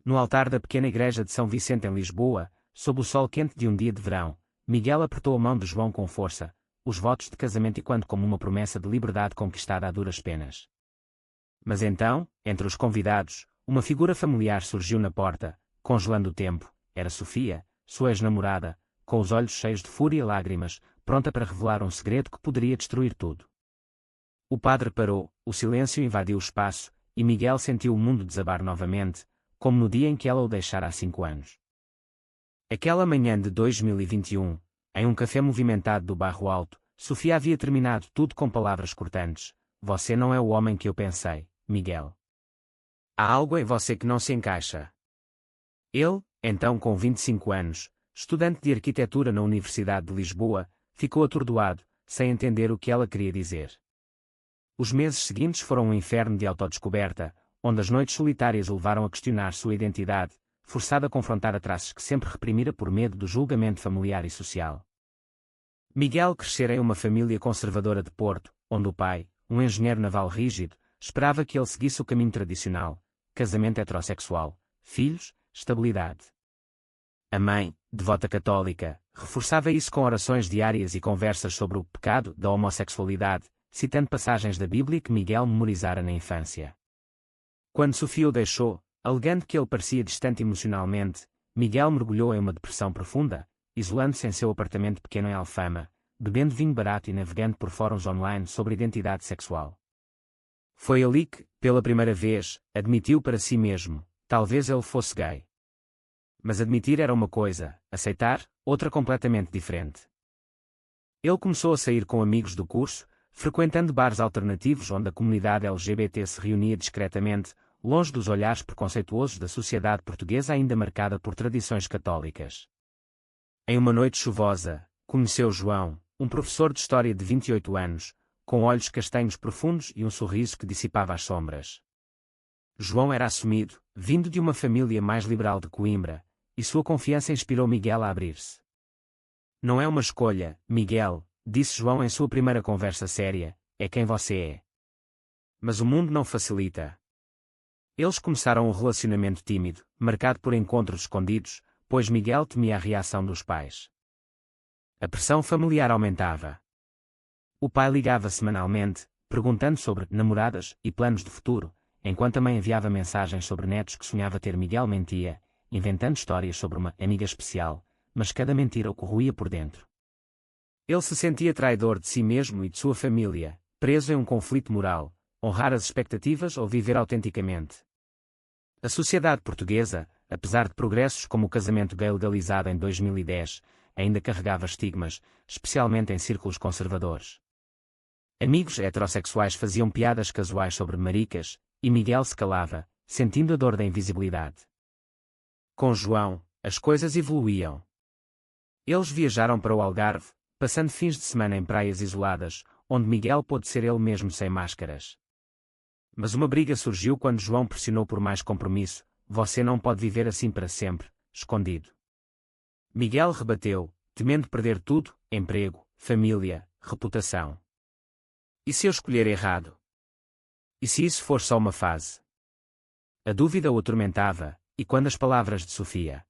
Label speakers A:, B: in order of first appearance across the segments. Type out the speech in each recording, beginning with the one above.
A: No altar da pequena igreja de São Vicente em Lisboa, sob o sol quente de um dia de verão, Miguel apertou a mão de João com força, os votos de casamento ecoando como uma promessa de liberdade conquistada a duras penas. Mas então, entre os convidados, uma figura familiar surgiu na porta, congelando o tempo. Era Sofia, sua ex-namorada, com os olhos cheios de fúria e lágrimas, pronta para revelar um segredo que poderia destruir tudo. O padre parou, o silêncio invadiu o espaço, e Miguel sentiu o mundo desabar novamente, como no dia em que ela o deixara há 5 anos. Aquela manhã de 2021, em um café movimentado do Bairro Alto, Sofia havia terminado tudo com palavras cortantes. Você não é o homem que eu pensei, Miguel. Há algo em você que não se encaixa. Ele, então com 25 anos, estudante de arquitetura na Universidade de Lisboa, ficou atordoado, sem entender o que ela queria dizer. Os meses seguintes foram um inferno de autodescoberta, onde as noites solitárias o levaram a questionar sua identidade, forçado a confrontar traços que sempre reprimira por medo do julgamento familiar e social. Miguel crescera em uma família conservadora de Porto, onde o pai, um engenheiro naval rígido, esperava que ele seguisse o caminho tradicional: casamento heterossexual, filhos, estabilidade. A mãe, devota católica, reforçava isso com orações diárias e conversas sobre o pecado da homossexualidade, citando passagens da Bíblia que Miguel memorizara na infância. Quando Sofia o deixou, alegando que ele parecia distante emocionalmente, Miguel mergulhou em uma depressão profunda, isolando-se em seu apartamento pequeno em Alfama, bebendo vinho barato e navegando por fóruns online sobre identidade sexual. Foi ali que, pela primeira vez, admitiu para si mesmo: talvez ele fosse gay. Mas admitir era uma coisa, aceitar, outra completamente diferente. Ele começou a sair com amigos do curso, frequentando bares alternativos onde a comunidade LGBT se reunia discretamente, longe dos olhares preconceituosos da sociedade portuguesa ainda marcada por tradições católicas. Em uma noite chuvosa, conheceu João, um professor de história de 28 anos, com olhos castanhos profundos e um sorriso que dissipava as sombras. João era assumido, vindo de uma família mais liberal de Coimbra, e sua confiança inspirou Miguel a abrir-se. Não é uma escolha, Miguel, disse João em sua primeira conversa séria, é quem você é. Mas o mundo não facilita. Eles começaram um relacionamento tímido, marcado por encontros escondidos, pois Miguel temia a reação dos pais. A pressão familiar aumentava. O pai ligava semanalmente, perguntando sobre namoradas e planos de futuro, enquanto a mãe enviava mensagens sobre netos que sonhava ter. Miguel mentia, inventando histórias sobre uma amiga especial, mas cada mentira o corroía por dentro. Ele se sentia traidor de si mesmo e de sua família, preso em um conflito moral: honrar as expectativas ou viver autenticamente. A sociedade portuguesa, apesar de progressos como o casamento gay legalizado em 2010, ainda carregava estigmas, especialmente em círculos conservadores. Amigos heterossexuais faziam piadas casuais sobre maricas, e Miguel se calava, sentindo a dor da invisibilidade. Com João, as coisas evoluíam. Eles viajaram para o Algarve, passando fins de semana em praias isoladas, onde Miguel pôde ser ele mesmo sem máscaras. Mas uma briga surgiu quando João pressionou por mais compromisso: você não pode viver assim para sempre, escondido. Miguel rebateu, temendo perder tudo: emprego, família, reputação. E se eu escolher errado? E se isso for só uma fase? A dúvida o atormentava, e quando as palavras de Sofia.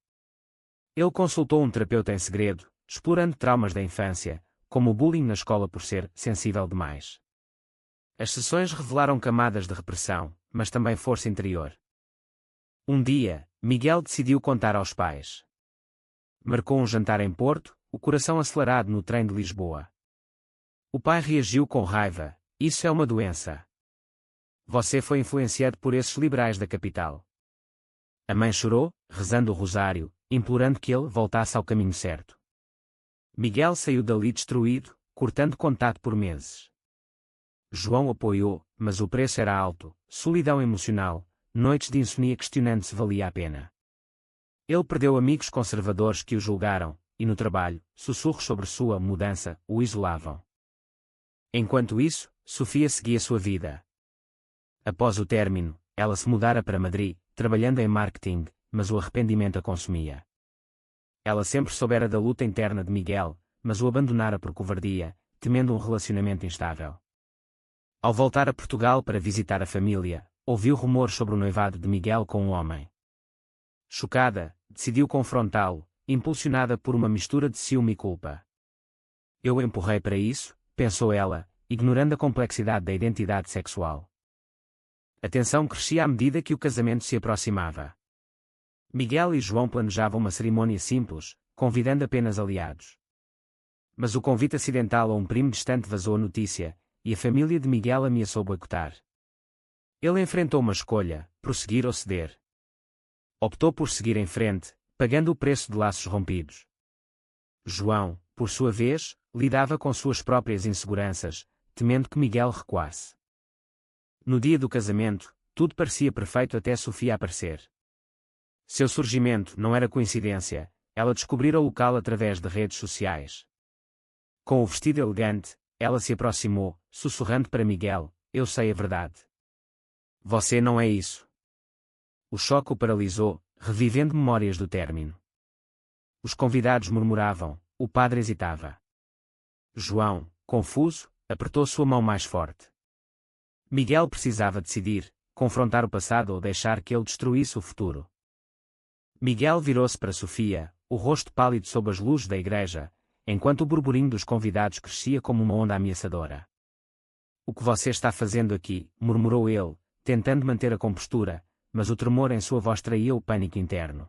A: Ele consultou um terapeuta em segredo, explorando traumas da infância, como o bullying na escola por ser sensível demais. As sessões revelaram camadas de repressão, mas também força interior. Um dia, Miguel decidiu contar aos pais. Marcou um jantar em Porto, o coração acelerado no trem de Lisboa. O pai reagiu com raiva: isso é uma doença. Você foi influenciado por esses liberais da capital. A mãe chorou, rezando o rosário, implorando que ele voltasse ao caminho certo. Miguel saiu dali destruído, cortando contato por meses. João apoiou, mas o preço era alto: solidão emocional, noites de insônia questionando se valia a pena. Ele perdeu amigos conservadores que o julgaram, e no trabalho, sussurros sobre sua mudança o isolavam. Enquanto isso, Sofia seguia sua vida. Após o término, ela se mudara para Madrid, trabalhando em marketing, mas o arrependimento a consumia. Ela sempre soubera da luta interna de Miguel, mas o abandonara por covardia, temendo um relacionamento instável. Ao voltar a Portugal para visitar a família, ouviu rumores sobre o noivado de Miguel com um homem. Chocada, decidiu confrontá-lo, impulsionada por uma mistura de ciúme e culpa. Eu o empurrei para isso, pensou ela, ignorando a complexidade da identidade sexual. A tensão crescia à medida que o casamento se aproximava. Miguel e João planejavam uma cerimônia simples, convidando apenas aliados. Mas o convite acidental a um primo distante vazou a notícia, e a família de Miguel ameaçou boicotar. Ele enfrentou uma escolha: prosseguir ou ceder. Optou por seguir em frente, pagando o preço de laços rompidos. João, por sua vez, lidava com suas próprias inseguranças, temendo que Miguel recuasse. No dia do casamento, tudo parecia perfeito até Sofia aparecer. Seu surgimento não era coincidência, ela descobrira o local através de redes sociais. Com o vestido elegante, ela se aproximou, sussurrando para Miguel: eu sei a verdade. Você não é isso. O choque o paralisou, revivendo memórias do término. Os convidados murmuravam, o padre hesitava. João, confuso, apertou sua mão mais forte. Miguel precisava decidir, confrontar o passado ou deixar que ele destruísse o futuro. Miguel virou-se para Sofia, o rosto pálido sob as luzes da igreja, enquanto o burburinho dos convidados crescia como uma onda ameaçadora. O que você está fazendo aqui? Murmurou ele, tentando manter a compostura, mas o tremor em sua voz traía o pânico interno.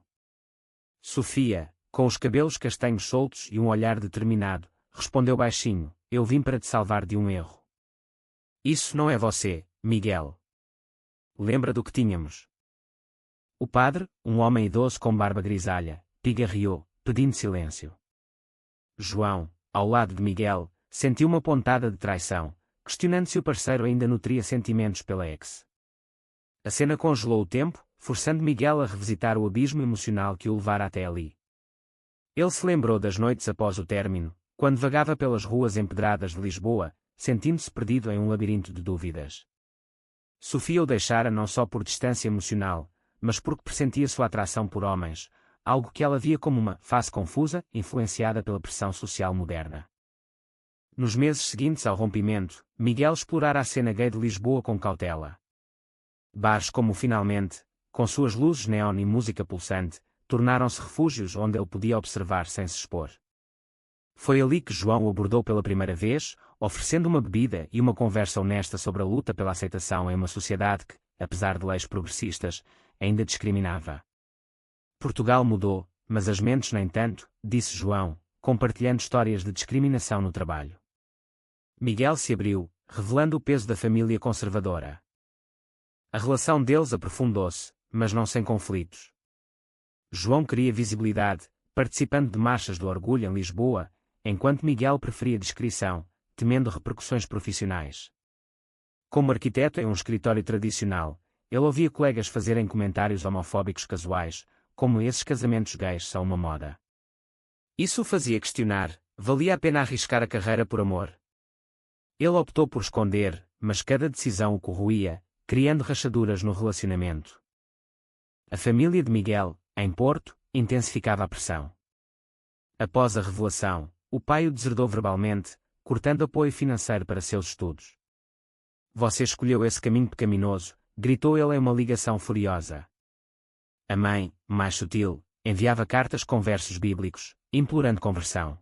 A: Sofia, com os cabelos castanhos soltos e um olhar determinado, respondeu baixinho: eu vim para te salvar de um erro. Isso não é você, Miguel. Lembra do que tínhamos? O padre, um homem idoso com barba grisalha, pigarreou, pedindo silêncio. João, ao lado de Miguel, sentiu uma pontada de traição, questionando se o parceiro ainda nutria sentimentos pela ex. A cena congelou o tempo, forçando Miguel a revisitar o abismo emocional que o levara até ali. Ele se lembrou das noites após o término, quando vagava pelas ruas empedradas de Lisboa, sentindo-se perdido em um labirinto de dúvidas. Sofia o deixara não só por distância emocional, mas porque pressentia sua atração por homens, algo que ela via como uma face confusa, influenciada pela pressão social moderna. Nos meses seguintes ao rompimento, Miguel explorara a cena gay de Lisboa com cautela. Bares como Finalmente, com suas luzes neon e música pulsante, tornaram-se refúgios onde ele podia observar sem se expor. Foi ali que João o abordou pela primeira vez, oferecendo uma bebida e uma conversa honesta sobre a luta pela aceitação em uma sociedade que, apesar de leis progressistas, ainda discriminava. Portugal mudou, mas as mentes nem tanto, disse João, compartilhando histórias de discriminação no trabalho. Miguel se abriu, revelando o peso da família conservadora. A relação deles aprofundou-se, mas não sem conflitos. João queria visibilidade, participando de marchas do orgulho em Lisboa, enquanto Miguel preferia discrição, temendo repercussões profissionais. Como arquiteto em um escritório tradicional, ele ouvia colegas fazerem comentários homofóbicos casuais, como esses casamentos gays são uma moda. Isso o fazia questionar: valia a pena arriscar a carreira por amor? Ele optou por esconder, mas cada decisão o corroía, criando rachaduras no relacionamento. A família de Miguel, em Porto, intensificava a pressão. Após a revelação, o pai o deserdou verbalmente, cortando apoio financeiro para seus estudos. Você escolheu esse caminho pecaminoso, gritou ele em uma ligação furiosa. A mãe, mais sutil, enviava cartas com versos bíblicos, implorando conversão.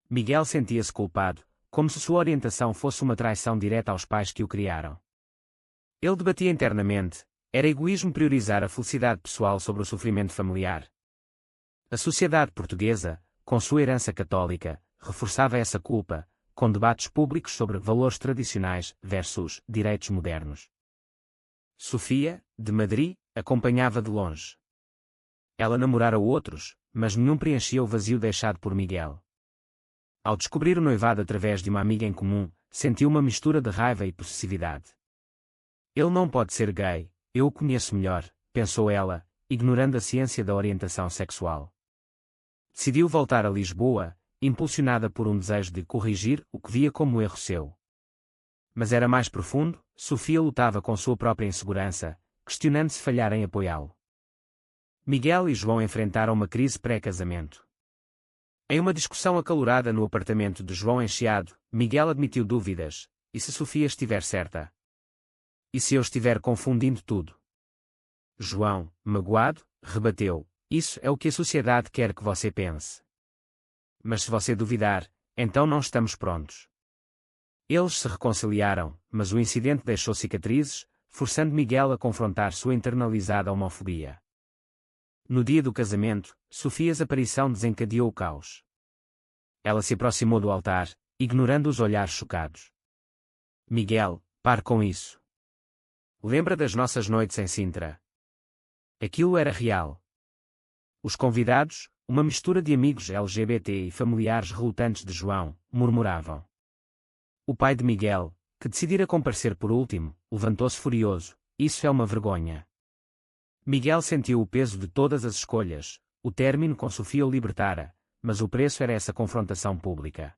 A: Miguel sentia-se culpado, como se sua orientação fosse uma traição direta aos pais que o criaram. Ele debatia internamente: era egoísmo priorizar a felicidade pessoal sobre o sofrimento familiar? A sociedade portuguesa, com sua herança católica, reforçava essa culpa, com debates públicos sobre valores tradicionais versus direitos modernos. Sofia, de Madrid, acompanhava de longe. Ela namorara outros, mas nenhum preenchia o vazio deixado por Miguel. Ao descobrir o noivado através de uma amiga em comum, sentiu uma mistura de raiva e possessividade. Ele não pode ser gay, eu o conheço melhor, pensou ela, ignorando a ciência da orientação sexual. Decidiu voltar a Lisboa, impulsionada por um desejo de corrigir o que via como erro seu. Mas era mais profundo. Sofia lutava com sua própria insegurança, questionando se falhar em apoiá-lo. Miguel e João enfrentaram uma crise pré-casamento. Em uma discussão acalorada no apartamento de João em Chiado, Miguel admitiu dúvidas: e se Sofia estiver certa? E se eu estiver confundindo tudo? João, magoado, rebateu: isso é o que a sociedade quer que você pense. Mas se você duvidar, então não estamos prontos. Eles se reconciliaram, mas o incidente deixou cicatrizes, forçando Miguel a confrontar sua internalizada homofobia. No dia do casamento, Sofia's aparição desencadeou o caos. Ela se aproximou do altar, ignorando os olhares chocados. Miguel, pare com isso. Lembra das nossas noites em Sintra? Aquilo era real. Os convidados, uma mistura de amigos LGBT e familiares relutantes de João, murmuravam. O pai de Miguel, que decidira comparecer por último, levantou-se furioso: isso é uma vergonha. Miguel sentiu o peso de todas as escolhas, o término com Sofia o libertara, mas o preço era essa confrontação pública.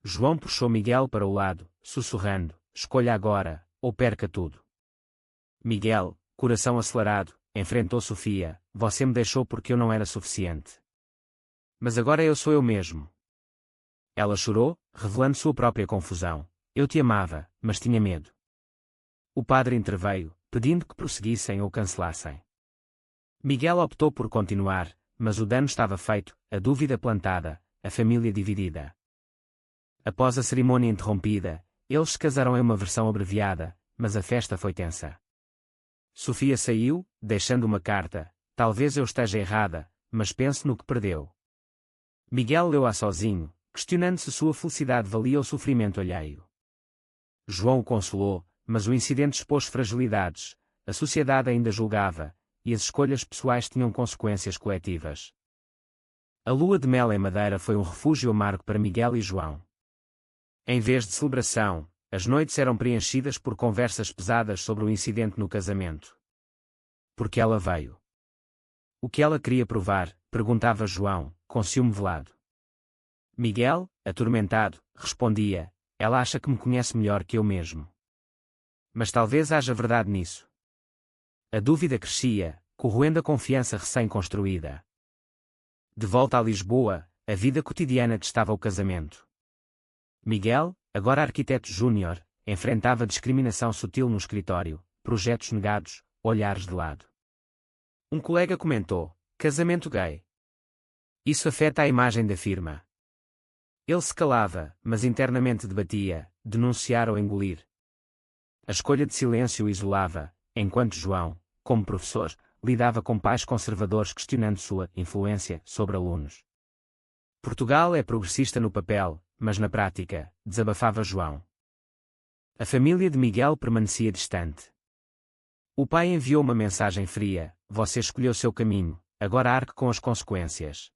A: João puxou Miguel para o lado, sussurrando: escolha agora, ou perca tudo. Miguel, coração acelerado, enfrentou Sofia: você me deixou porque eu não era suficiente. Mas agora eu sou eu mesmo. Ela chorou, revelando sua própria confusão: eu te amava, mas tinha medo. O padre interveio, pedindo que prosseguissem ou cancelassem. Miguel optou por continuar, mas o dano estava feito, a dúvida plantada, a família dividida. Após a cerimônia interrompida, eles se casaram em uma versão abreviada, mas a festa foi tensa. Sofia saiu, deixando uma carta: talvez eu esteja errada, mas pense no que perdeu. Miguel leu-a sozinho, questionando se sua felicidade valia o sofrimento alheio. João o consolou, mas o incidente expôs fragilidades, a sociedade ainda julgava, e as escolhas pessoais tinham consequências coletivas. A lua de mel em Madeira foi um refúgio amargo para Miguel e João. Em vez de celebração, as noites eram preenchidas por conversas pesadas sobre o incidente no casamento. Por que ela veio? O que ela queria provar? Perguntava João, com ciúme velado. Miguel, atormentado, respondia: ela acha que me conhece melhor que eu mesmo. Mas talvez haja verdade nisso. A dúvida crescia, corroendo a confiança recém-construída. De volta a Lisboa, a vida cotidiana testava o casamento. Miguel, agora arquiteto júnior, enfrentava discriminação sutil no escritório, projetos negados, olhares de lado. Um colega comentou: casamento gay. Isso afeta a imagem da firma. Ele se calava, mas internamente debatia: denunciar ou engolir. A escolha de silêncio o isolava, enquanto João, como professor, lidava com pais conservadores questionando sua influência sobre alunos. Portugal é progressista no papel, mas na prática, desabafava João. A família de Miguel permanecia distante. O pai enviou uma mensagem fria: você escolheu seu caminho, agora arque com as consequências.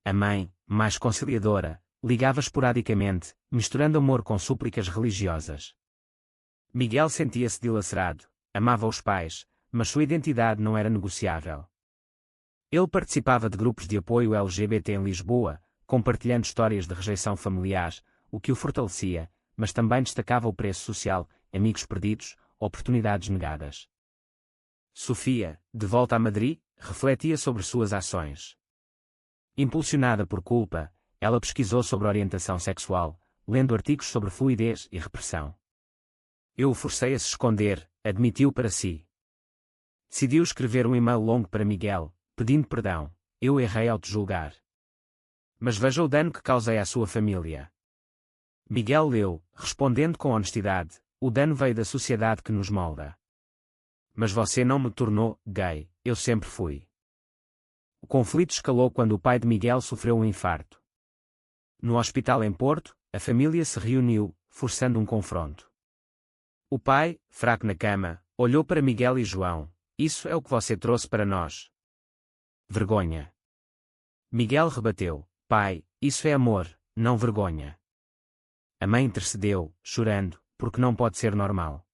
A: A mãe, mais conciliadora, ligava esporadicamente, misturando amor com súplicas religiosas. Miguel sentia-se dilacerado, amava os pais, mas sua identidade não era negociável. Ele participava de grupos de apoio LGBT em Lisboa, compartilhando histórias de rejeição familiar, o que o fortalecia, mas também destacava o preço social, amigos perdidos, oportunidades negadas. Sofia, de volta a Madrid, refletia sobre suas ações. Impulsionada por culpa, ela pesquisou sobre orientação sexual, lendo artigos sobre fluidez e repressão. Eu o forcei a se esconder, admitiu para si. Decidiu escrever um e-mail longo para Miguel, pedindo perdão: eu errei ao te julgar. Mas veja o dano que causei à sua família. Miguel leu, respondendo com honestidade: o dano veio da sociedade que nos molda. Mas você não me tornou gay, eu sempre fui. O conflito escalou quando o pai de Miguel sofreu um infarto. No hospital em Porto, a família se reuniu, forçando um confronto. O pai, fraco na cama, olhou para Miguel e João: isso é o que você trouxe para nós. Vergonha. Miguel rebateu: pai, isso é amor, não vergonha. A mãe intercedeu, chorando, porque não pode ser normal.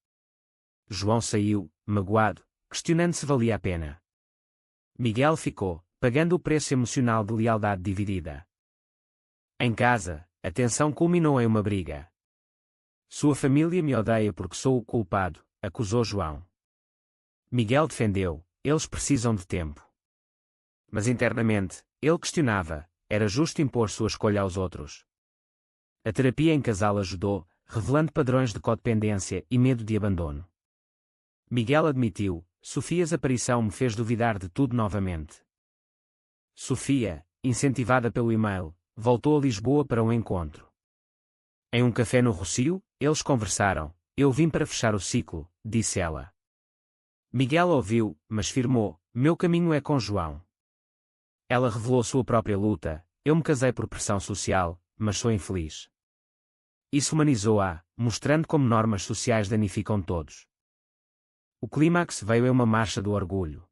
A: João saiu, magoado, questionando se valia a pena. Miguel ficou, pagando o preço emocional de lealdade dividida. Em casa, a tensão culminou em uma briga. Sua família me odeia porque sou o culpado, acusou João. Miguel defendeu: eles precisam de tempo. Mas internamente, ele questionava: era justo impor sua escolha aos outros? A terapia em casal ajudou, revelando padrões de codependência e medo de abandono. Miguel admitiu: Sofia's aparição me fez duvidar de tudo novamente. Sofia, incentivada pelo e-mail, voltou a Lisboa para um encontro. Em um café no Rossio, eles conversaram. Eu vim para fechar o ciclo, disse ela. Miguel ouviu, mas firmou, meu caminho é com João. Ela revelou sua própria luta, eu me casei por pressão social, mas sou infeliz. Isso humanizou-a, mostrando como normas sociais danificam todos. O clímax veio em uma marcha do orgulho.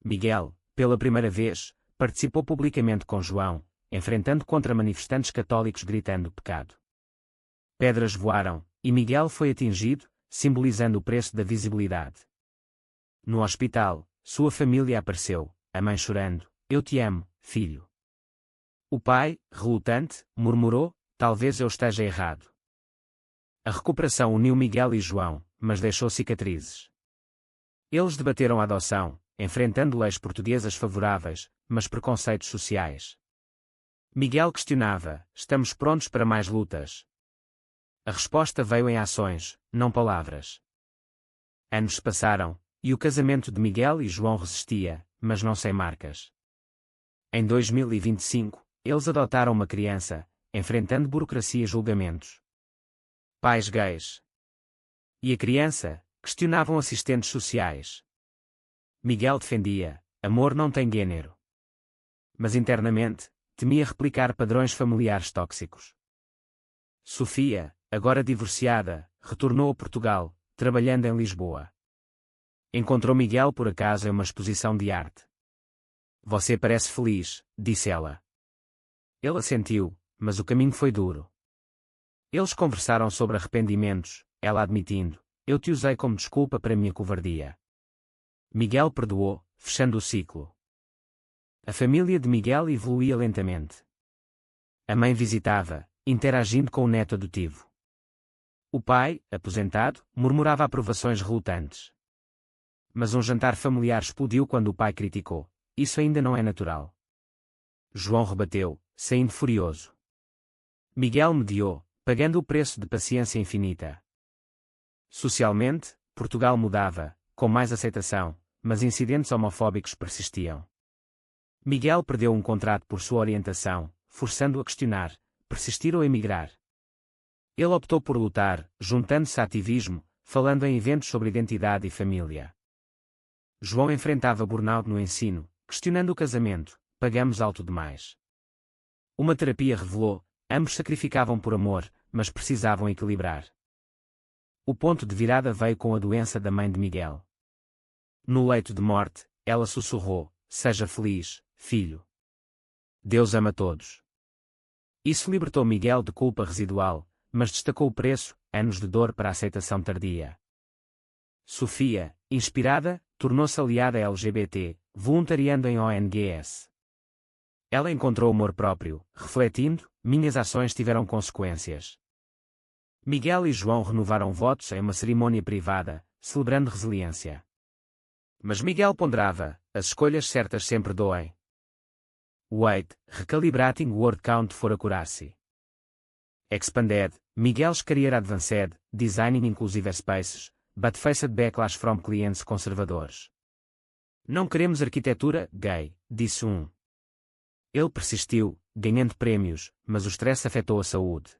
A: Miguel, pela primeira vez, participou publicamente com João, enfrentando contra manifestantes católicos gritando pecado. Pedras voaram, e Miguel foi atingido, simbolizando o preço da visibilidade. No hospital, sua família apareceu, a mãe chorando, eu te amo, filho. O pai, relutante, murmurou, talvez eu esteja errado. A recuperação uniu Miguel e João, mas deixou cicatrizes. Eles debateram a adoção, enfrentando leis portuguesas favoráveis, mas preconceitos sociais. Miguel questionava, estamos prontos para mais lutas? A resposta veio em ações, não palavras. Anos se passaram, e o casamento de Miguel e João resistia, mas não sem marcas. Em 2025, eles adotaram uma criança, enfrentando burocracia e julgamentos. Pais gays. E a criança, questionavam assistentes sociais. Miguel defendia, amor não tem gênero. Mas internamente, temia replicar padrões familiares tóxicos. Sofia, agora divorciada, retornou a Portugal, trabalhando em Lisboa. Encontrou Miguel por acaso em uma exposição de arte. Você parece feliz, disse ela. Ele assentiu, mas o caminho foi duro. Eles conversaram sobre arrependimentos, ela admitindo, eu te usei como desculpa para minha covardia. Miguel perdoou, fechando o ciclo. A família de Miguel evoluía lentamente. A mãe visitava, interagindo com o neto adotivo. O pai, aposentado, murmurava aprovações relutantes. Mas um jantar familiar explodiu quando o pai criticou. Isso ainda não é natural. João rebateu, saindo furioso. Miguel mediou, pagando o preço de paciência infinita. Socialmente, Portugal mudava, com mais aceitação, mas incidentes homofóbicos persistiam. Miguel perdeu um contrato por sua orientação, forçando-o a questionar, persistir ou emigrar. Ele optou por lutar, juntando-se a ativismo, falando em eventos sobre identidade e família. João enfrentava burnout no ensino, questionando o casamento, pagamos alto demais. Uma terapia revelou, ambos sacrificavam por amor, mas precisavam equilibrar. O ponto de virada veio com a doença da mãe de Miguel. No leito de morte, ela sussurrou, seja feliz, filho. Deus ama todos. Isso libertou Miguel de culpa residual, mas destacou o preço, anos de dor para a aceitação tardia. Sofia, inspirada, tornou-se aliada LGBT, voluntariando em ONGs. Ela encontrou amor próprio, refletindo, minhas ações tiveram consequências. Miguel e João renovaram votos em uma cerimônia privada, celebrando resiliência. Mas Miguel ponderava, as escolhas certas sempre doem. Wait, recalibrating word count for accuracy. Expanded, Miguel's career advanced, designing inclusive spaces, but faced backlash from clientes conservadores. Não queremos arquitetura gay, disse um. Ele persistiu, ganhando prémios, mas o stress afetou a saúde.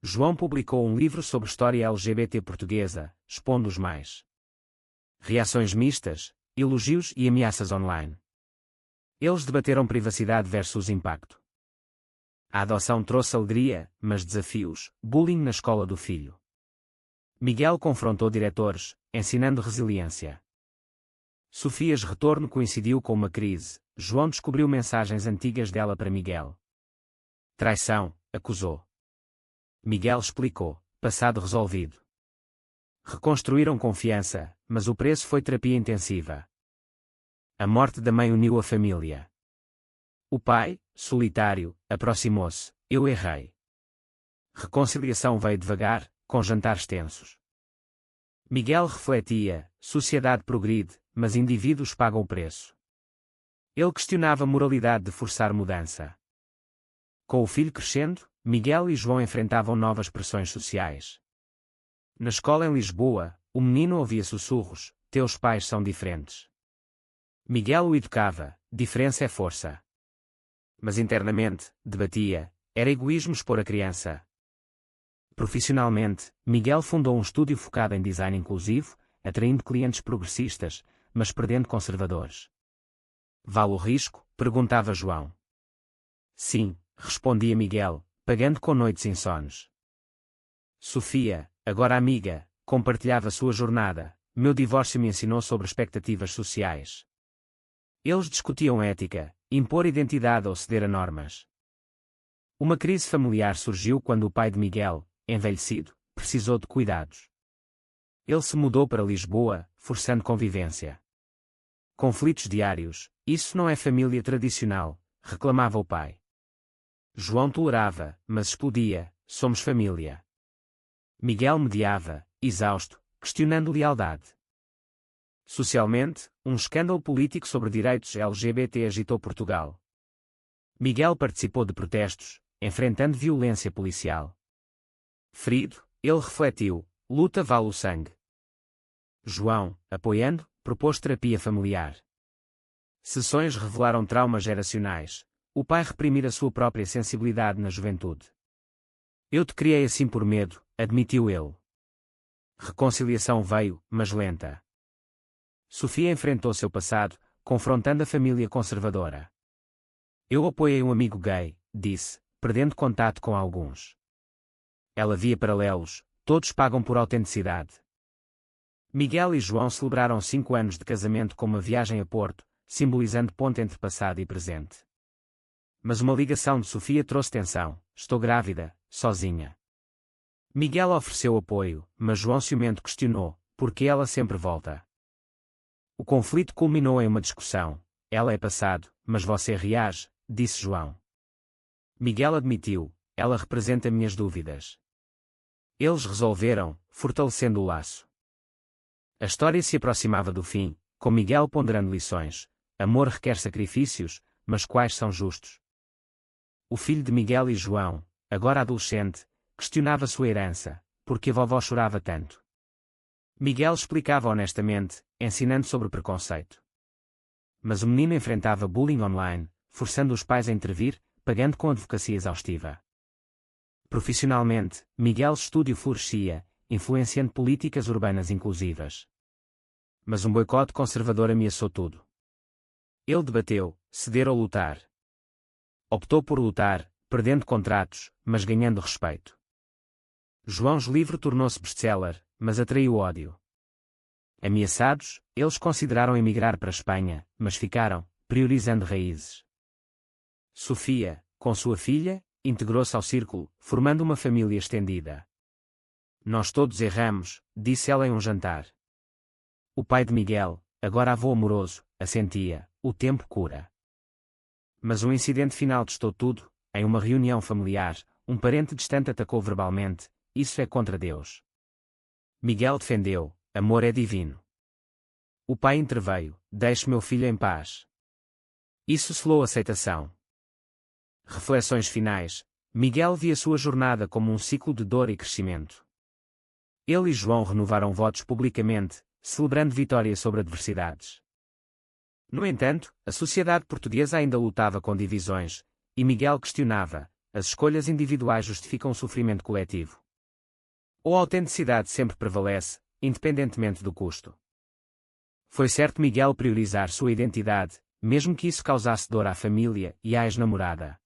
A: João publicou um livro sobre história LGBT portuguesa, expondo-os mais. Reações mistas, elogios e ameaças online. Eles debateram privacidade versus impacto. A adoção trouxe alegria, mas desafios, bullying na escola do filho. Miguel confrontou diretores, ensinando resiliência. Sofia's retorno coincidiu com uma crise, João descobriu mensagens antigas dela para Miguel. Traição, acusou. Miguel explicou, passado resolvido. Reconstruíram confiança, mas o preço foi terapia intensiva. A morte da mãe uniu a família. O pai, solitário, aproximou-se, eu errei. Reconciliação veio devagar, com jantares tensos. Miguel refletia, sociedade progride, mas indivíduos pagam o preço. Ele questionava a moralidade de forçar mudança. Com o filho crescendo, Miguel e João enfrentavam novas pressões sociais. Na escola em Lisboa, o menino ouvia sussurros, teus pais são diferentes. Miguel o educava, diferença é força. Mas internamente, debatia, era egoísmo expor a criança. Profissionalmente, Miguel fundou um estúdio focado em design inclusivo, atraindo clientes progressistas, mas perdendo conservadores. Vale o risco? Perguntava João. Sim, respondia Miguel, pagando com noites insones. Sofia, agora amiga, compartilhava sua jornada. Meu divórcio me ensinou sobre expectativas sociais. Eles discutiam ética, impor identidade ou ceder a normas. Uma crise familiar surgiu quando o pai de Miguel, envelhecido, precisou de cuidados. Ele se mudou para Lisboa, forçando convivência. Conflitos diários, isso não é família tradicional, reclamava o pai. João tolerava, mas explodia, somos família. Miguel mediava, exausto, questionando lealdade. Socialmente, um escândalo político sobre direitos LGBT agitou Portugal. Miguel participou de protestos, enfrentando violência policial. Ferido, ele refletiu, luta vale o sangue. João, apoiando, propôs terapia familiar. Sessões revelaram traumas geracionais, o pai reprimir a sua própria sensibilidade na juventude. Eu te criei assim por medo, admitiu ele. Reconciliação veio, mas lenta. Sofia enfrentou seu passado, confrontando a família conservadora. Eu apoiei um amigo gay, disse, perdendo contato com alguns. Ela via paralelos, todos pagam por autenticidade. Miguel e João celebraram 5 anos de casamento com uma viagem a Porto, simbolizando ponte entre passado e presente. Mas uma ligação de Sofia trouxe tensão, estou grávida, sozinha. Miguel ofereceu apoio, mas João ciumento questionou, por que ela sempre volta? O conflito culminou em uma discussão, ela é passado, mas você reage, disse João. Miguel admitiu, ela representa minhas dúvidas. Eles resolveram, fortalecendo o laço. A história se aproximava do fim, com Miguel ponderando lições. Amor requer sacrifícios, mas quais são justos? O filho de Miguel e João, agora adolescente, questionava sua herança, porque a vovó chorava tanto. Miguel explicava honestamente, ensinando sobre preconceito. Mas o menino enfrentava bullying online, forçando os pais a intervir, pagando com advocacia exaustiva. Profissionalmente, Miguel's estúdio florescia, influenciando políticas urbanas inclusivas. Mas um boicote conservador ameaçou tudo. Ele debateu, ceder ou lutar. Optou por lutar, perdendo contratos, mas ganhando respeito. João's livro tornou-se best-seller, mas atraiu ódio. Ameaçados, eles consideraram emigrar para a Espanha, mas ficaram, priorizando raízes. Sofia, com sua filha, integrou-se ao círculo, formando uma família estendida. Nós todos erramos, disse ela em um jantar. O pai de Miguel, agora avô amoroso, assentia, o tempo cura. Mas um incidente final testou tudo, em uma reunião familiar, um parente distante atacou verbalmente, isso é contra Deus. Miguel defendeu, amor é divino. O pai interveio, deixe meu filho em paz. Isso selou aceitação. Reflexões finais, Miguel via sua jornada como um ciclo de dor e crescimento. Ele e João renovaram votos publicamente, celebrando vitória sobre adversidades. No entanto, a sociedade portuguesa ainda lutava com divisões, e Miguel questionava, as escolhas individuais justificam o sofrimento coletivo? Ou a autenticidade sempre prevalece, independentemente do custo? Foi certo Miguel priorizar sua identidade, mesmo que isso causasse dor à família e à ex-namorada.